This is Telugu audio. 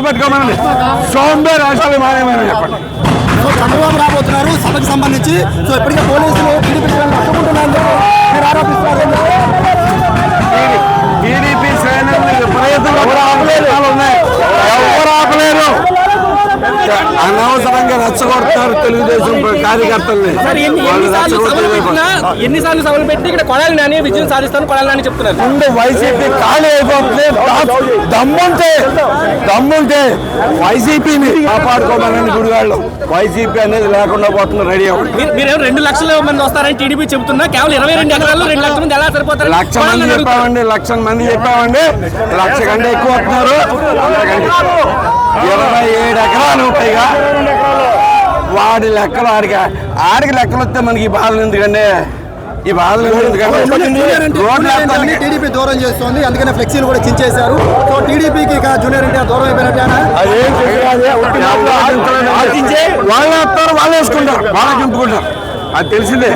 పెట్టుకోమని సోంబేర్ రాష్ట్రాలు మానేమని చెప్పండి. చంద్రబాబు రాబోతున్నారు సభకు సంబంధించి. సో ఇప్పటికే పోలీసులు టీడీపీ టీడీపీ శ్రేణులు విపరీతంగా ఎవరు ఆపలేరు. అనవసరంగా రెచ్చగొడతారు తెలుగుదేశం కార్యకర్తల్ని. ఎన్నిసార్లు సభలు పెట్టి ఇక్కడ కొడాలి నాని విజయం సాధిస్తాను కొడాలి నాని చెప్తున్నారు. ముందు వైసీపీ ఖాళీ అయిపోతుంది. దమ్ముంటే వైసీపీని కాపాడుకోమని గుడివాళ్ళు. వైసీపీ అనేది లేకుండా పోతుంది. రెడీ అవ్వండి. మీరేమో 2 లక్షల మంది వస్తారని టీడీపీ చెప్తున్నా. కేవలం 22 ఎకరాల్లో 2 లక్షల మంది ఎలా సరిపోతారు? 1,00,000 మంది చెప్పామండి. 1,00,000 మంది చెప్పామండి. 1,00,000 కంటే ఎక్కువ వస్తున్నారు. 27 ఎకరాలు ఉంటాయిగా. వాడి లెక్కలు ఆడికి లెక్కలు వస్తే మనకి ఈ బాధలు ఎందుకండి? ఈ బాధలు ఎందుకంటే టీడీపీ దూరం చేస్తుంది. అందుకనే ఫ్లెక్సీలు కూడా చించేశారు. సో టీడీపీకి జూనియర్ ఎన్టీఆర్ దూరం అయిపోయినట్టేనా? వాళ్ళు వస్తారు, వాళ్ళు వేసుకుంటారు, వాళ్ళకి చింపుకుంటారు. అది తెలిసిందే.